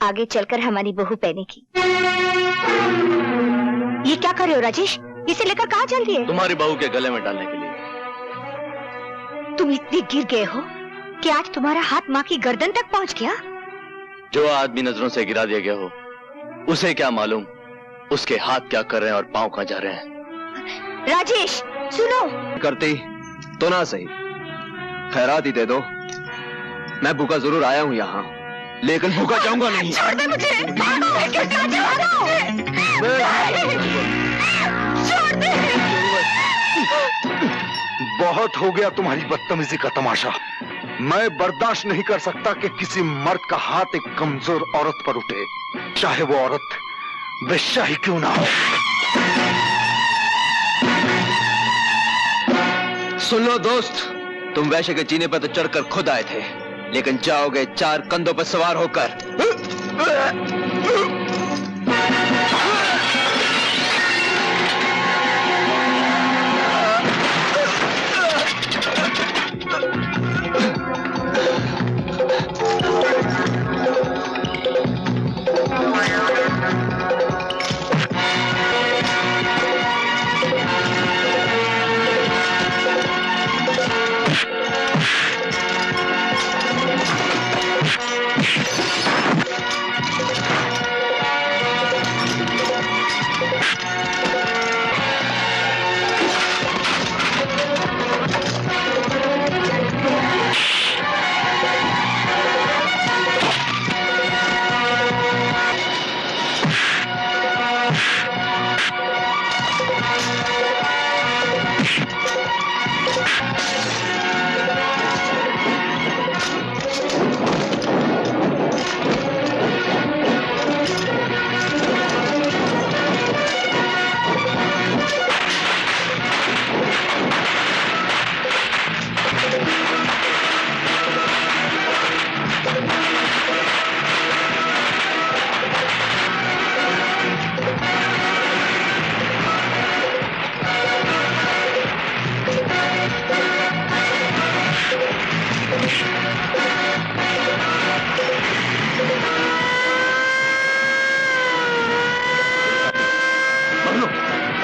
आगे चलकर हमारी बहू बनेगी। ये क्या कर रहे हो राजेश? इसे लेकर कहाँ चल दिए? तुम्हारी बहू के गले में डालने के लिए। तुम इतने गिर गए हो कि आज तुम्हारा हाथ माँ की गर्दन तक पहुँच गया। जो आदमी नजरों से गिरा दिया गया हो, उसे क्या मालूम उसके हाथ क्या कर रहे हैं और पांव कहाँ जा रहे हैं। राजेश सुनो। करती तो ना सही, खैरात ही दे दो। मैं भूखा जरूर आया हूँ यहाँ, लेकिन भूखा जाऊंगा नहीं। छोड़ दे मुझे। छोड़ दे। बहुत हो गया तुम्हारी बदतमीजी का तमाशा। मैं बर्दाश्त नहीं कर सकता कि किसी मर्द का हाथ एक कमजोर औरत पर उठे, चाहे वो औरत वेश्या ही क्यों ना हो। सुन लो दोस्त, तुम वैश्य के जीने पर तो चढ़कर खुद आए थे, लेकिन जाओगे 4 कंधों पर सवार होकर।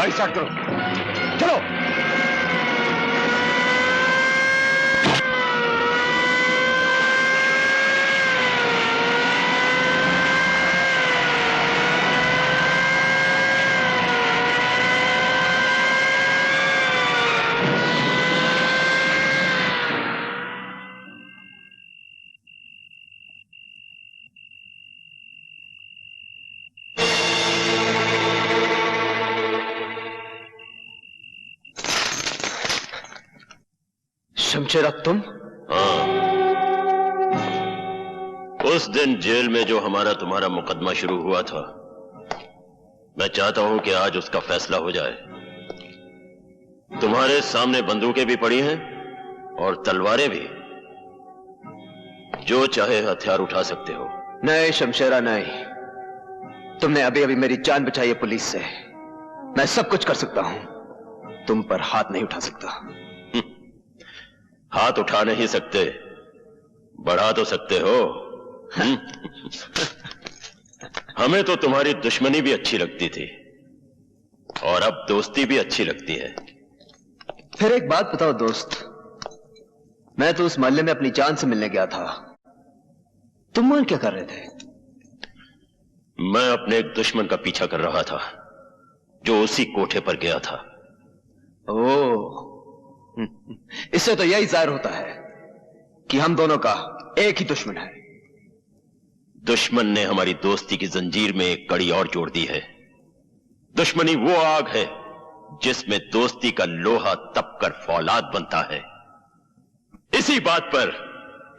स्टार्ट करो, चलो। शमशेर, अब तुम? हाँ, उस दिन जेल में जो हमारा तुम्हारा मुकदमा शुरू हुआ था, मैं चाहता हूं कि आज उसका फैसला हो जाए। तुम्हारे सामने बंदूकें भी पड़ी हैं और तलवारें भी, जो चाहे हथियार उठा सकते हो। नहीं शमशेरा, नहीं। तुमने अभी अभी मेरी जान बचाई है पुलिस से। मैं सब कुछ कर सकता हूं, तुम पर हाथ नहीं उठा सकता। हाथ उठा नहीं सकते, बढ़ा तो सकते हो। हमें तो तुम्हारी दुश्मनी भी अच्छी लगती थी और अब दोस्ती भी अच्छी लगती है। फिर एक बात बताओ दोस्त, मैं तो उस मोहल्ले में अपनी जान से मिलने गया था, तुम वहां क्या कर रहे थे? मैं अपने एक दुश्मन का पीछा कर रहा था जो उसी कोठे पर गया था। ओह, इससे तो यही जाहिर होता है कि हम दोनों का एक ही दुश्मन है। दुश्मन ने हमारी दोस्ती की जंजीर में एक कड़ी और जोड़ दी है। दुश्मनी वो आग है जिसमें दोस्ती का लोहा तपकर फौलाद बनता है। इसी बात पर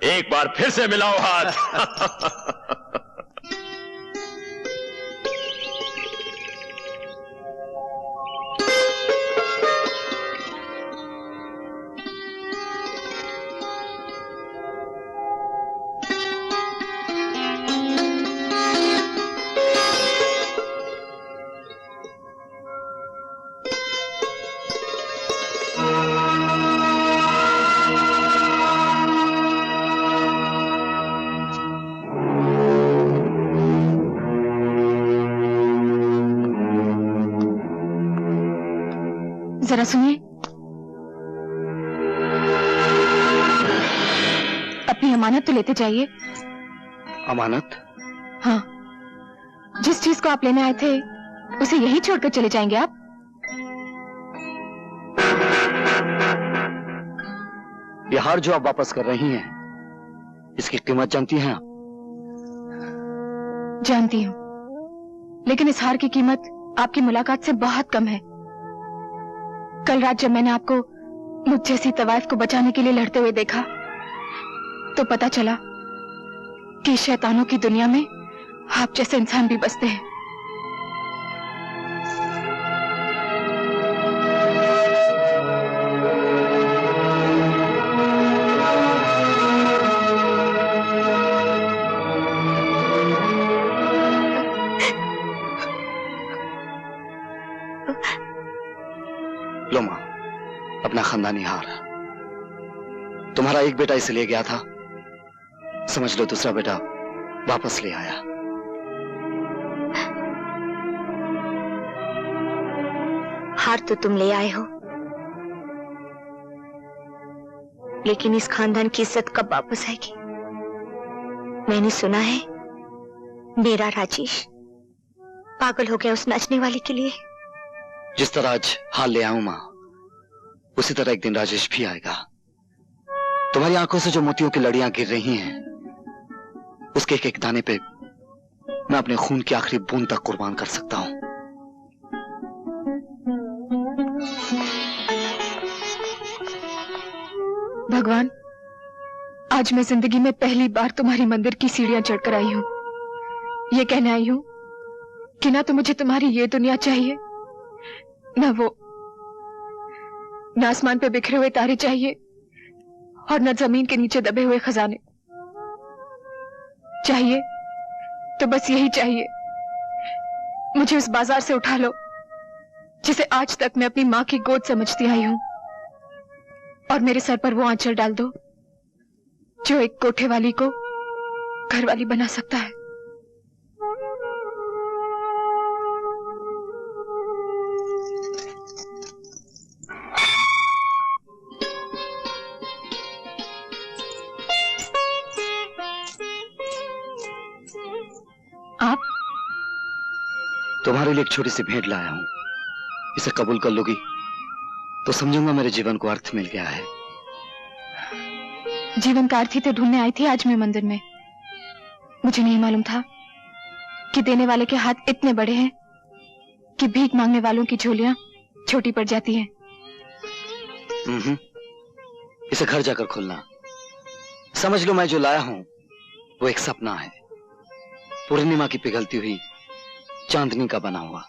एक बार फिर से मिलाओ हाथ। जरा सुनिए। अपनी अमानत तो लेते जाइए। अमानत? हाँ, जिस चीज को आप लेने आए थे उसे यही छोड़कर चले जाएंगे आप? ये हार जो आप वापस कर रही हैं, इसकी कीमत जानती हैं आप? जानती हूँ, लेकिन इस हार की कीमत आपकी मुलाकात से बहुत कम है। कल रात जब मैंने आपको मुझ जैसी तवाइफ को बचाने के लिए लड़ते हुए देखा तो पता चला कि शैतानों की दुनिया में आप जैसे इंसान भी बसते हैं। लो मां, अपना खानदानी हार। तुम्हारा एक बेटा इसे ले गया था, समझ लो दूसरा बेटा वापस ले आया। हार तो तुम ले आए हो, लेकिन इस खानदान की इज्जत कब वापस आएगी? मैंने सुना है मेरा राजेश पागल हो गया उस नाचने वाले के लिए। जिस तरह आज हाल ले आऊं मां, उसी तरह एक दिन राजेश भी आएगा। तुम्हारी आंखों से जो मोतियों की लड़ियां गिर रही हैं, उसके एक एक दाने पे मैं अपने खून की आखिरी बूंद तक कुर्बान कर सकता हूं। भगवान, आज मैं जिंदगी में पहली बार तुम्हारी मंदिर की सीढ़ियां चढ़कर आई हूं। ये कहने आई हूं कि ना तो मुझे तुम्हारी ये दुनिया चाहिए, ना वो, ना आसमान पे बिखरे हुए तारे चाहिए और न जमीन के नीचे दबे हुए खजाने। चाहिए तो बस यही चाहिए, मुझे उस बाजार से उठा लो जिसे आज तक मैं अपनी मां की गोद समझती आई हूं, और मेरे सर पर वो आंचल डाल दो जो एक कोठे वाली को घरवाली बना सकता है। आप? तुम्हारे लिए एक छोटी सी भेंट लाया हूं, इसे कबूल कर लोगी तो समझूंगा मेरे जीवन को अर्थ मिल गया है। जीवन का अर्थ ही तो ढूंढने आई थी आज मैं मंदिर में। मुझे नहीं मालूम था कि देने वाले के हाथ इतने बड़े हैं कि भीख मांगने वालों की झोलियां छोटी पड़ जाती हैं। इसे घर जाकर खोलना। समझ लो मैं जो लाया हूं वो एक सपना है, पूर्णिमा की पिघलती हुई चांदनी का बना हुआ।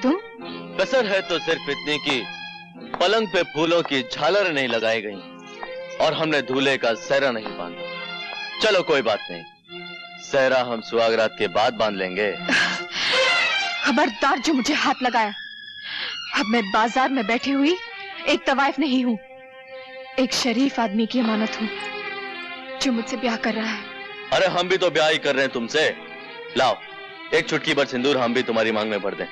तुम? कसर है तो सिर्फ इतनी कि पलंग पे फूलों की झालर नहीं लगाई गई और हमने दूल्हे का सहरा नहीं बांधा। चलो कोई बात नहीं, सहरा हम सुहागरात के बाद बांध लेंगे। खबरदार जो मुझे हाथ लगाया। अब मैं बाजार में बैठी हुई एक तवाइफ नहीं हूं, एक शरीफ आदमी की अमानत हूं जो मुझसे ब्याह कर रहा है। अरे हम भी तो ब्याह ही कर रहे हैं तुमसे। लाओ एक चुटकी भर सिंदूर हम भी तुम्हारी मांग में भर दें।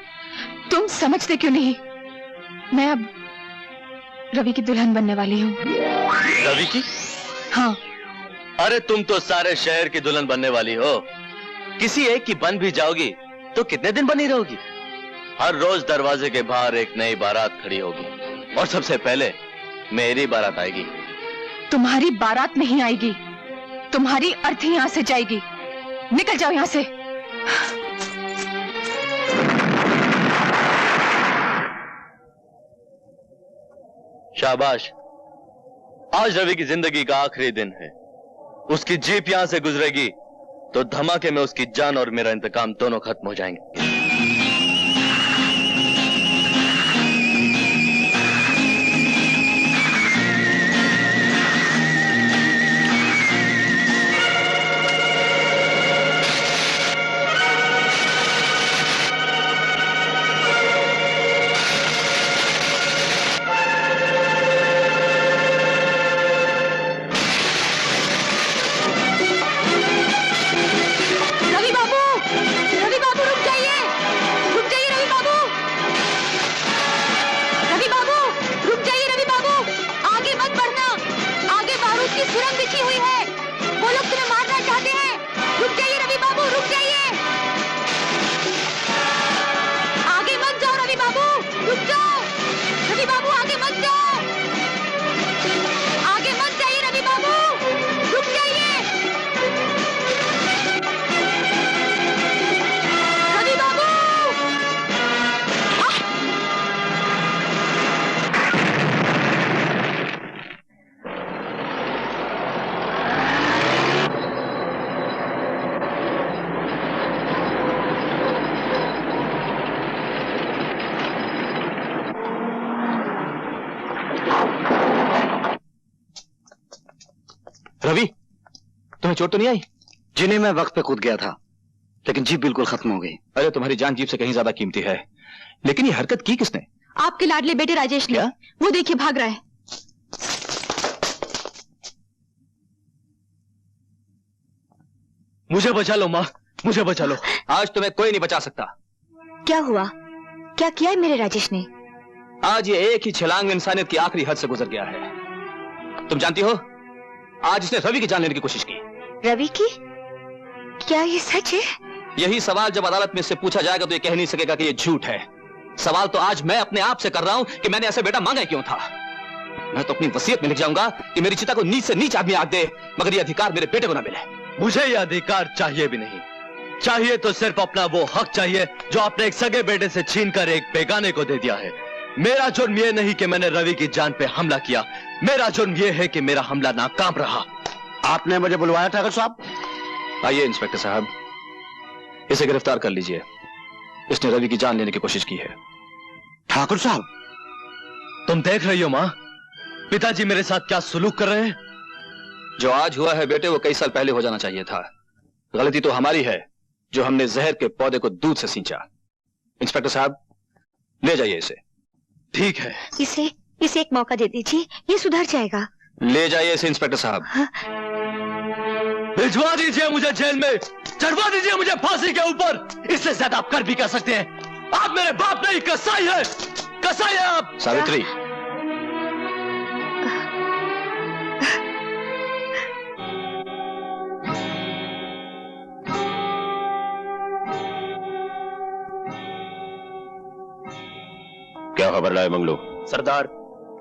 तुम समझते क्यों नहीं? मैं अब रवि की दुल्हन बनने वाली हूँ। रवि की? हाँ। अरे तुम तो सारे शहर की दुल्हन बनने वाली हो। किसी एक की बन भी जाओगी तो कितने दिन बनी रहोगी? हर रोज दरवाजे के बाहर एक नई बारात खड़ी होगी और सबसे पहले मेरी बारात आएगी। तुम्हारी बारात नहीं आएगी, तुम्हारी अर्थी यहां से जाएगी। निकल जाओ यहां से। शाबाश, आज रवि की जिंदगी का आखिरी दिन है। उसकी जीप यहां से गुजरेगी तो धमाके में उसकी जान और मेरा इंतकाम दोनों खत्म हो जाएंगे। रवि, तुम्हें चोट तो नहीं आई? जिन्हें मैं वक्त पे कूद गया था, लेकिन जीप बिल्कुल खत्म हो गई। अरे तुम्हारी जान जीप से कहीं ज्यादा कीमती है। लेकिन ये हरकत की किसने? आपके लाडले बेटे राजेश ने। क्या? वो देखिए भाग रहा है। मुझे बचा लो माँ, मुझे बचा लो। आज तुम्हें कोई नहीं बचा सकता। क्या हुआ? क्या किया है मेरे राजेश ने? आज ये एक ही छलांग में इंसानियत की आखिरी हद से गुजर गया है। तुम जानती हो, आज इसने रवि की जान लेने की कोशिश की। रवि की? क्या ये सच है? यही सवाल जब अदालत में इससे पूछा जाएगा तो ये कह नहीं सकेगा कि ये झूठ है। सवाल तो आज मैं अपने आप से कर रहा हूं कि मैंने ऐसा बेटा मांगा क्यों था। मैं तो अपनी वसीयत में लिख जाऊंगा कि मेरी चिता को नीच से नीच आदमी आग दे, मगर ये अधिकार मेरे बेटे को ना मिले। मुझे ये अधिकार चाहिए भी नहीं। चाहिए तो सिर्फ अपना वो हक चाहिए जो आपने एक सगे बेटे से छीनकर एक बेगाने को दे दिया है। मेरा जुर्म ये नहीं कि मैंने रवि की जान पे हमला किया, मेरा जुर्म ये है कि मेरा हमला नाकाम रहा। आपने मुझे बुलवाया था ठाकुर साहब? आइए इंस्पेक्टर साहब, इसे गिरफ्तार कर लीजिए। इसने रवि की जान लेने की कोशिश की है। ठाकुर साहब, तुम देख रही हो माँ, पिताजी मेरे साथ क्या सुलूक कर रहे हैं। जो आज हुआ है बेटे, वो कई साल पहले हो जाना चाहिए था। गलती तो हमारी है जो हमने जहर के पौधे को दूध से सींचा। इंस्पेक्टर साहब, ले जाइए इसे। ठीक है। इसे एक मौका दे दीजिए, ये सुधर जाएगा। ले जाइए इसे इंस्पेक्टर साहब। भिजवा दीजिए मुझे जेल में, चढ़वा दीजिए मुझे फांसी के ऊपर। इससे ज्यादा आप कर भी कर सकते हैं। आप मेरे बाप नहीं, कसाई है, कसाई है आप। सावित्री, क्या खबर लाए मंगलू? सरदार,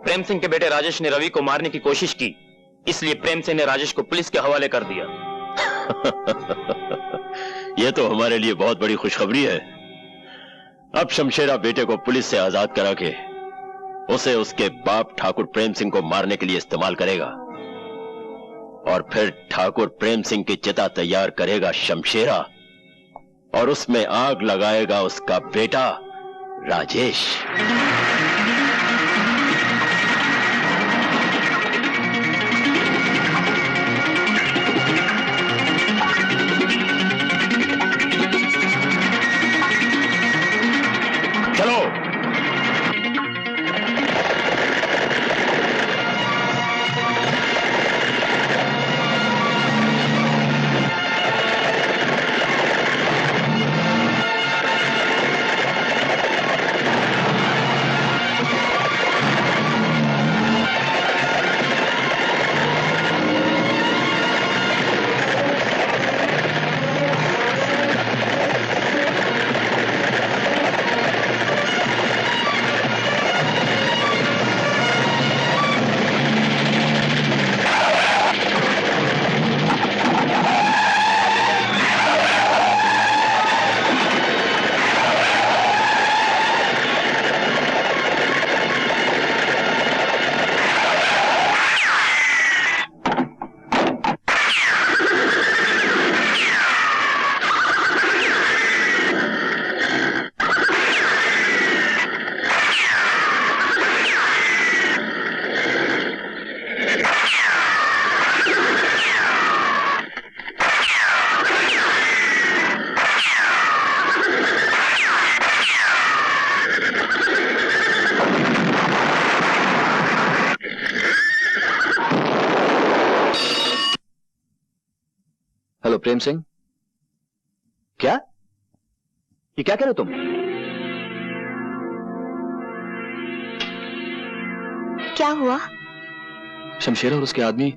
प्रेम सिंह के बेटे राजेश ने रवि को मारने की कोशिश की, इसलिए प्रेम सिंह ने राजेश को पुलिस के हवाले कर दिया। यह तो हमारे लिए बहुत बड़ी खुशखबरी है। अब शमशेरा बेटे को पुलिस से आजाद करा के उसे उसके बाप ठाकुर प्रेम सिंह को मारने के लिए इस्तेमाल करेगा, और फिर ठाकुर प्रेम सिंह की चिता तैयार करेगा शमशेरा, और उसमें आग लगाएगा उसका बेटा राजेश। चलो। हेलो प्रेम सिंह, क्या ये क्या कह रहे हो तुम? क्या हुआ? शमशेरा और उसके आदमी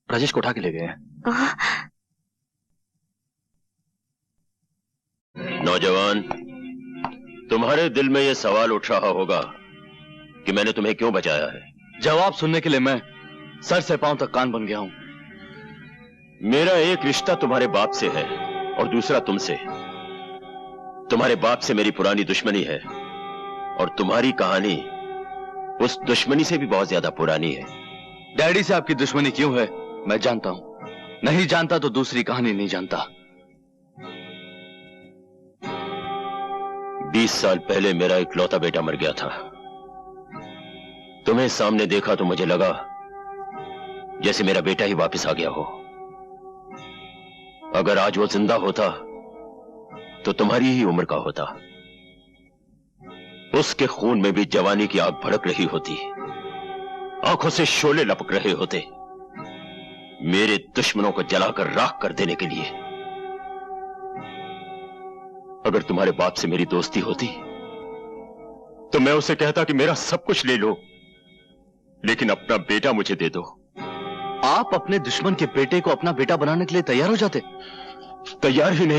राजेश को उठा के ले गए हैं। नौजवान, तुम्हारे दिल में यह सवाल उठ रहा होगा कि मैंने तुम्हें क्यों बचाया है। जवाब सुनने के लिए मैं सर से पांव तक कान बन गया हूं। मेरा एक रिश्ता तुम्हारे बाप से है और दूसरा तुमसे। तुम्हारे बाप से मेरी पुरानी दुश्मनी है, और तुम्हारी कहानी उस दुश्मनी से भी बहुत ज्यादा पुरानी है। डैडी से आपकी दुश्मनी क्यों है मैं जानता हूं, नहीं जानता तो दूसरी कहानी नहीं जानता। 20 साल पहले मेरा इकलौता बेटा मर गया था। तुम्हें सामने देखा तो मुझे लगा जैसे मेरा बेटा ही वापस आ गया हो। अगर आज वो जिंदा होता तो तुम्हारी ही उम्र का होता। उसके खून में भी जवानी की आग भड़क रही होती, आंखों से शोले लपक रहे होते, मेरे दुश्मनों को जलाकर राख कर देने के लिए। अगर तुम्हारे बाप से मेरी दोस्ती होती तो मैं उसे कहता कि मेरा सब कुछ ले लो, लेकिन अपना बेटा मुझे दे दो। आप अपने दुश्मन के बेटे को अपना बेटा बनाने के लिए तैयार हो जाते? तैयार ही नहीं